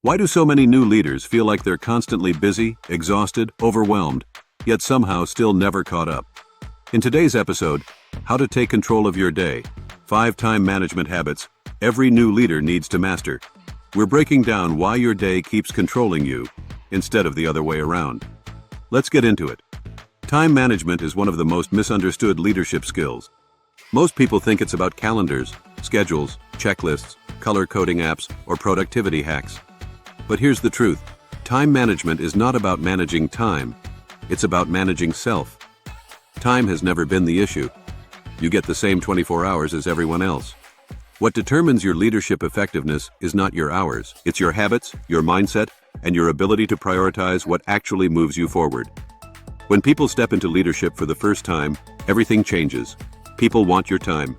Why do so many new leaders feel like they're constantly busy, exhausted, overwhelmed, yet somehow still never caught up? In today's episode, how to take control of your day, 5 time management habits every new leader needs to master. We're breaking down why your day keeps controlling you instead of the other way around. Let's get into it. Time management is one of the most misunderstood leadership skills. Most people think it's about calendars, schedules, checklists, color-coding apps, or productivity hacks. But here's the truth. Time management is not about managing time. It's about managing self. Time has never been the issue. You get the same 24 hours as everyone else. What determines your leadership effectiveness is not your hours. It's your habits, your mindset, and your ability to prioritize what actually moves you forward. When people step into leadership for the first time, everything changes. People want your time.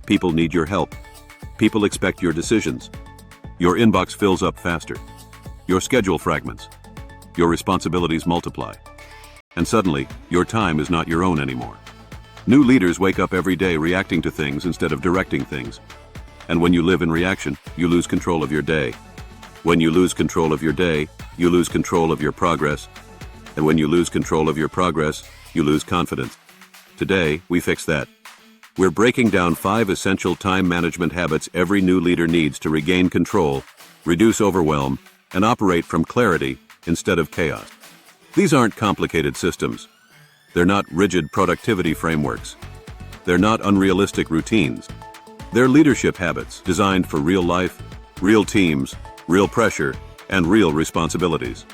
People need your help. People expect your decisions. Your inbox fills up faster. Your schedule fragments. Your responsibilities multiply. And suddenly, your time is not your own anymore. New leaders wake up every day reacting to things instead of directing things. And when you live in reaction, you lose control of your day. When you lose control of your day, you lose control of your progress. And when you lose control of your progress, you lose confidence. Today, we fix that. We're breaking down 5 essential time management habits every new leader needs to regain control, reduce overwhelm, and operate from clarity instead of chaos. These aren't complicated systems. They're not rigid productivity frameworks. They're not unrealistic routines. They're leadership habits designed for real life, real teams, real pressure, and real responsibilities.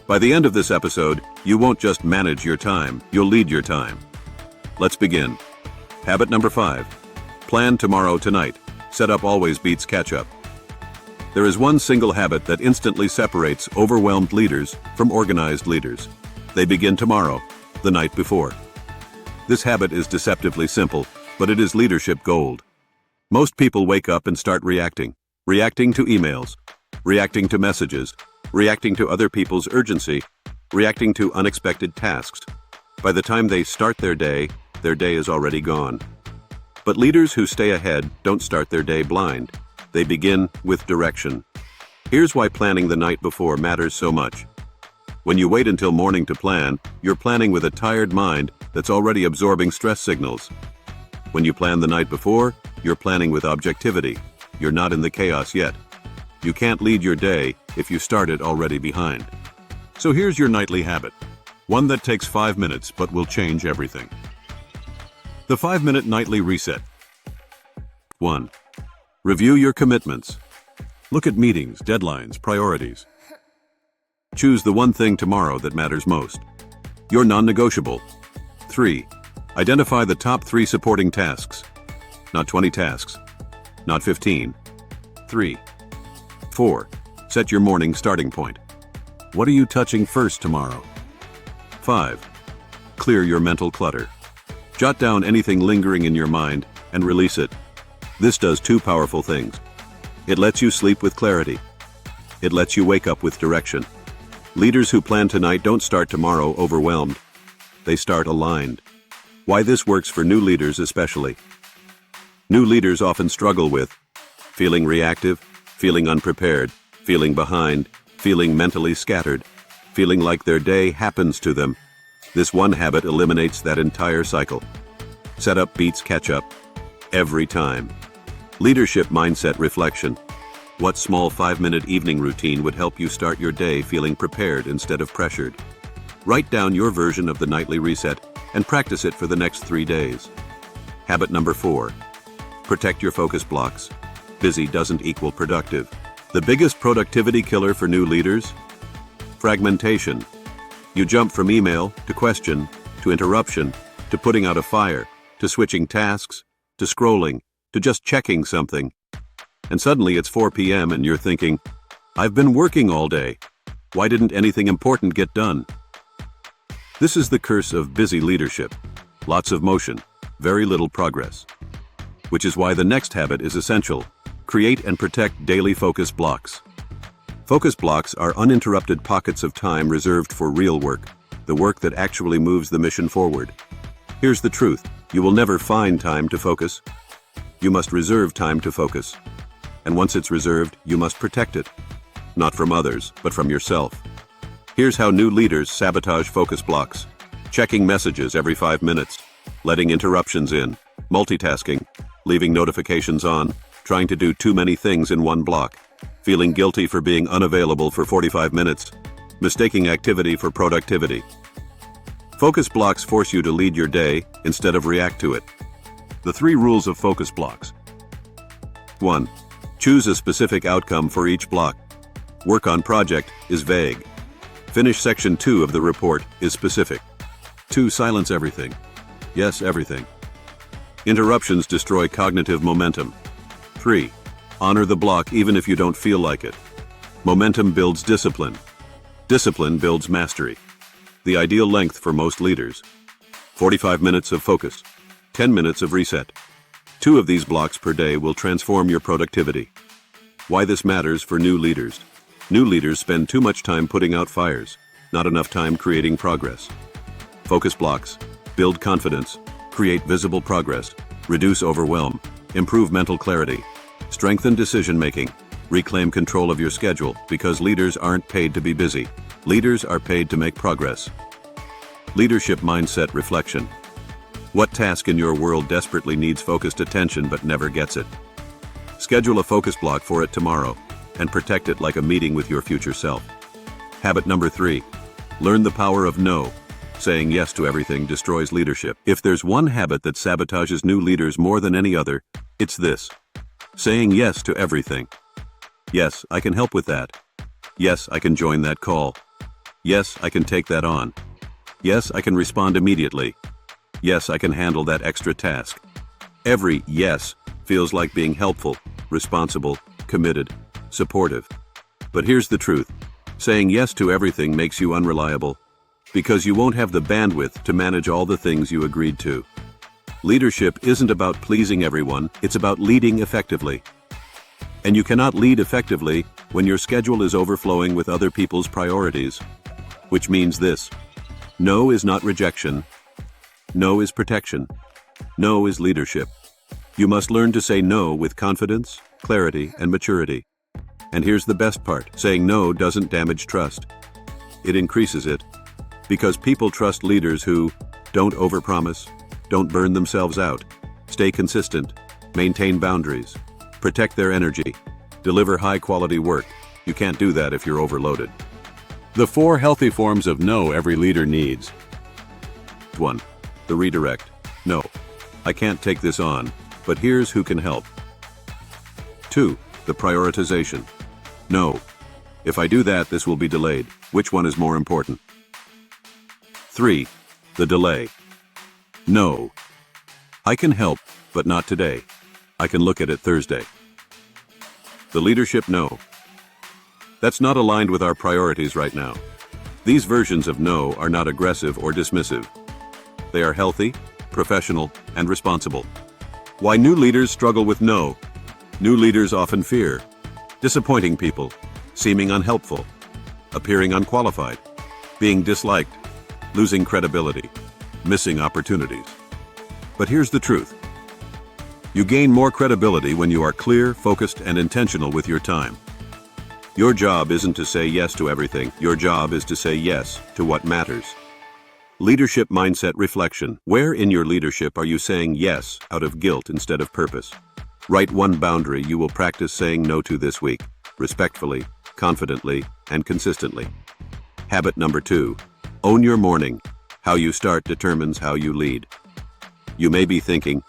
By the end of this episode, you won't just manage your time, you'll lead your time. Let's begin. Habit number 5. Plan tomorrow tonight. Setup always beats catch-up. There is one single habit that instantly separates overwhelmed leaders from organized leaders. They begin tomorrow, the night before. This habit is deceptively simple, but it is leadership gold. Most people wake up and start reacting. Reacting to emails, reacting to messages, reacting to other people's urgency, reacting to unexpected tasks. By the time they start their day is already gone. But leaders who stay ahead don't start their day blind. They begin with direction. Here's why planning the night before matters so much. When you wait until morning to plan, you're planning with a tired mind that's already absorbing stress signals. When you plan the night before, you're planning with objectivity. You're not in the chaos yet. You can't lead your day if you started already behind. So here's your nightly habit. One that takes 5 minutes but will change everything. The 5-minute nightly reset. 1. Review your commitments. Look at meetings, deadlines, priorities. Choose the one thing tomorrow that matters most. Your non-negotiable. 3. Identify the top 3 supporting tasks. Not 20 tasks. Not 15. 3. 4. Set your morning starting point. What are you touching first tomorrow? 5. Clear your mental clutter. Jot down anything lingering in your mind and release it. This does 2 powerful things. It lets you sleep with clarity. It lets you wake up with direction. Leaders who plan tonight don't start tomorrow overwhelmed. They start aligned. Why this works for new leaders especially. New leaders often struggle with feeling reactive, feeling unprepared, feeling behind, feeling mentally scattered, feeling like their day happens to them. This one habit eliminates that entire cycle. Setup beats catch-up every time. Leadership mindset reflection. What small 5-minute evening routine would help you start your day feeling prepared instead of pressured? Write down your version of the nightly reset and practice it for the next 3 days. Habit number 4. Protect your focus blocks. Busy doesn't equal productive. The biggest productivity killer for new leaders? Fragmentation. You jump from email to question, to interruption, to putting out a fire, to switching tasks, to scrolling, to just checking something. And suddenly it's 4 p.m. and you're thinking, I've been working all day. Why didn't anything important get done? This is the curse of busy leadership. Lots of motion, very little progress. Which is why the next habit is essential. Create and protect daily focus blocks. Focus blocks are uninterrupted pockets of time reserved for real work, the work that actually moves the mission forward. Here's the truth. You will never find time to focus. You must reserve time to focus. And once it's reserved, you must protect it. not from others, but from yourself. Here's how new leaders sabotage focus blocks. Checking messages every 5 minutes, letting interruptions in, multitasking, leaving notifications on, trying to do too many things in one block, feeling guilty for being unavailable for 45 minutes, mistaking activity for productivity. Focus blocks force you to lead your day instead of react to it. The 3 rules of focus blocks. 1. Choose a specific outcome for each block. Work on project is vague. Finish section 2 of the report is specific. 2. Silence everything. Yes, everything. Interruptions destroy cognitive momentum. 3. Honor the block even if you don't feel like it. Momentum builds discipline. Discipline builds mastery. The ideal length for most leaders. 45 minutes of focus. 10 minutes of reset. 2 of these blocks per day will transform your productivity. Why this matters for new leaders. New leaders spend too much time putting out fires, not enough time creating progress. Focus blocks build confidence, create visible progress, reduce overwhelm, improve mental clarity, strengthen decision-making, reclaim control of your schedule, because leaders aren't paid to be busy. Leaders are paid to make progress. Leadership mindset reflection. What task in your world desperately needs focused attention but never gets it? Schedule a focus block for it tomorrow and protect it like a meeting with your future self. Habit number 3. Learn the power of no. Saying yes to everything destroys leadership. If there's one habit that sabotages new leaders more than any other, it's this. Saying yes to everything. Yes, I can help with that. Yes, I can join that call. Yes, I can take that on. Yes, I can respond immediately. Yes, I can handle that extra task. Every yes feels like being helpful, responsible, committed, supportive. But here's the truth. Saying yes to everything makes you unreliable, because you won't have the bandwidth to manage all the things you agreed to. Leadership isn't about pleasing everyone, it's about leading effectively. And you cannot lead effectively when your schedule is overflowing with other people's priorities. Which means this. No is not rejection. No is protection. No is leadership. You must learn to say no with confidence, clarity, and maturity. And here's the best part. Saying no doesn't damage trust. It increases it. Because people trust leaders who don't overpromise, don't burn themselves out, stay consistent, maintain boundaries, protect their energy, deliver high-quality work. You can't do that if you're overloaded. The 4 healthy forms of no every leader needs. 1. The redirect. No, I can't take this on, but here's who can help. 2. The prioritization. No, if I do that, this will be delayed. Which one is more important? 3. The delay. No, I can help, but not today. I can look at it Thursday. The leadership no. That's not aligned with our priorities right now. These versions of no are not aggressive or dismissive. They are healthy, professional, and responsible. Why new leaders struggle with no. New leaders often fear disappointing people, seeming unhelpful, appearing unqualified, being disliked, losing credibility, missing opportunities. But here's the truth. You gain more credibility when you are clear, focused, and intentional with your time. Your job isn't to say yes to everything. Your job is to say yes to what matters. Leadership mindset reflection. Where in your leadership are you saying yes out of guilt instead of purpose? Write one boundary you will practice saying no to this week, respectfully, confidently, and consistently. Habit number 2. Own your morning. How you start determines how you lead. You may be thinking,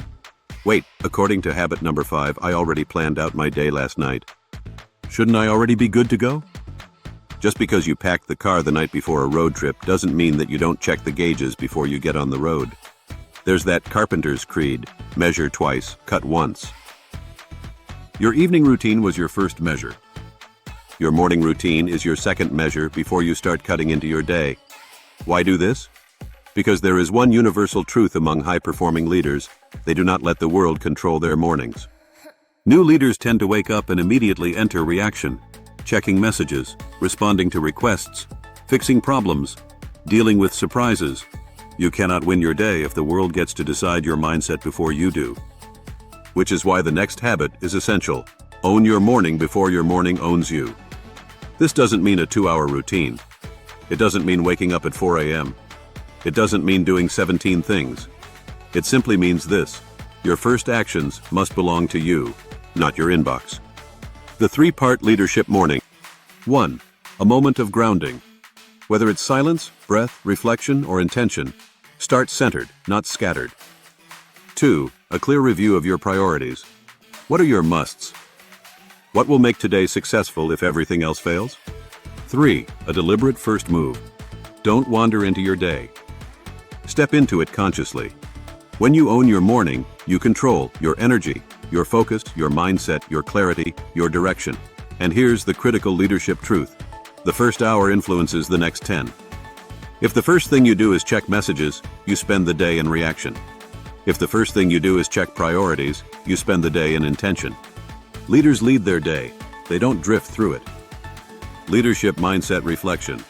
wait, according to habit number 5, I already planned out my day last night. Shouldn't I already be good to go? Just because you packed the car the night before a road trip doesn't mean that you don't check the gauges before you get on the road. There's that carpenter's creed, measure twice, cut once. Your evening routine was your first measure. Your morning routine is your second measure before you start cutting into your day. Why do this? Because there is one universal truth among high-performing leaders: they do not let the world control their mornings. New leaders tend to wake up and immediately enter reaction, checking messages, responding to requests, fixing problems, dealing with surprises. You cannot win your day if the world gets to decide your mindset before you do. Which is why the next habit is essential. Own your morning before your morning owns you. This doesn't mean a 2-hour routine. It doesn't mean waking up at 4 a.m. It doesn't mean doing 17 things. It simply means this: your first actions must belong to you, not your inbox. The 3-part leadership morning. 1. A moment of grounding. Whether it's silence, breath, reflection, or intention, start centered, not scattered. 2. A clear review of your priorities. What are your musts? What will make today successful if everything else fails? 3. A deliberate first move. Don't wander into your day. Step into it consciously. When you own your morning, you control your energy, your focus, your mindset, your clarity, your direction. And here's the critical leadership truth: the first hour influences the next 10. If the first thing you do is check messages, you spend the day in reaction. If the first thing you do is check priorities, you spend the day in intention. Leaders lead their day. They don't drift through it. Leadership mindset reflection.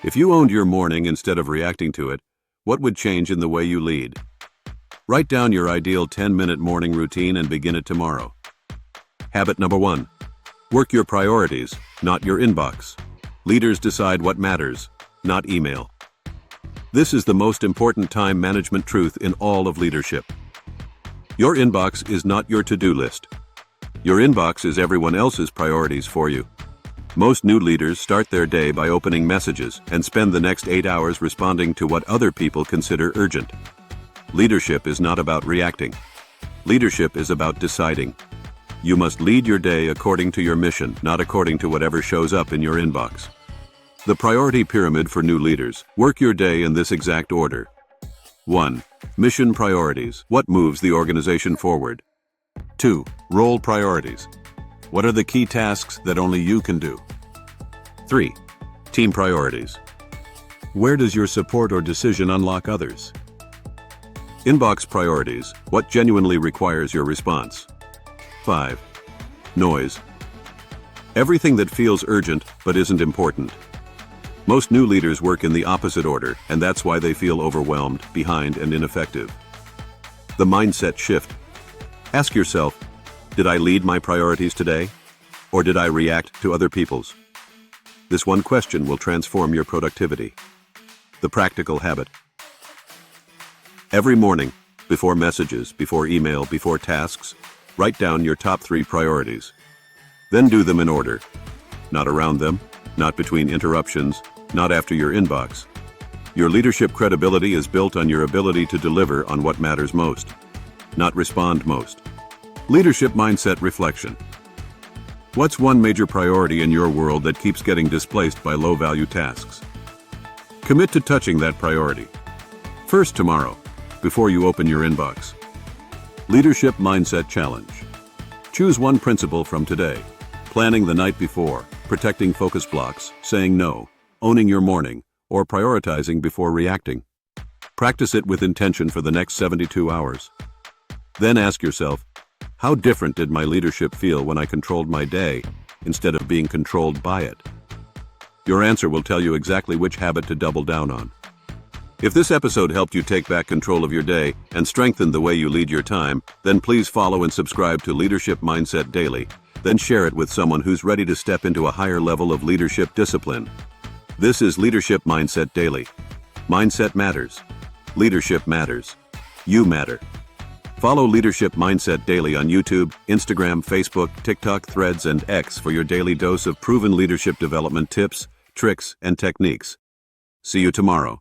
If you owned your morning instead of reacting to it, what would change in the way you lead? Write down your ideal 10-minute morning routine and begin it tomorrow. Habit number 1. Work your priorities, not your inbox. Leaders decide what matters, not email. This is the most important time management truth in all of leadership. Your inbox is not your to-do list. Your inbox is everyone else's priorities for you. Most new leaders start their day by opening messages and spend the next 8 hours responding to what other people consider urgent. Leadership is not about reacting. Leadership is about deciding. You must lead your day according to your mission, not according to whatever shows up in your inbox. The priority pyramid for new leaders. Work your day in this exact order. 1. Mission priorities. What moves the organization forward? 2. Role priorities. What are the key tasks that only you can do? 3. Team priorities. Where does your support or decision unlock others? Inbox priorities. What genuinely requires your response? 5. Noise. Everything that feels urgent but isn't important. Most new leaders work in the opposite order, and that's why they feel overwhelmed, behind, and ineffective. The mindset shift. Ask yourself, did I lead my priorities today? Or did I react to other people's? This one question will transform your productivity. The practical habit. Every morning, before messages, before email, before tasks, write down your top 3 priorities. Then do them in order. Not around them, not between interruptions, not after your inbox. Your leadership credibility is built on your ability to deliver on what matters most, not respond most. Leadership mindset reflection. What's one major priority in your world that keeps getting displaced by low-value tasks? Commit to touching that priority. First tomorrow, before you open your inbox. Leadership mindset challenge. Choose one principle from today. Planning the night before, protecting focus blocks, saying no, owning your morning, or prioritizing before reacting. Practice it with intention for the next 72 hours. Then ask yourself, how different did my leadership feel when I controlled my day instead of being controlled by it? Your answer will tell you exactly which habit to double down on. If this episode helped you take back control of your day and strengthen the way you lead your time, then please follow and subscribe to Leadership Mindset Daily. Then share it with someone who's ready to step into a higher level of leadership discipline. This is Leadership Mindset Daily. Mindset matters. Leadership matters. You matter. Follow Leadership Mindset Daily on YouTube, Instagram, Facebook, TikTok, Threads, and X for your daily dose of proven leadership development tips, tricks, and techniques. See you tomorrow.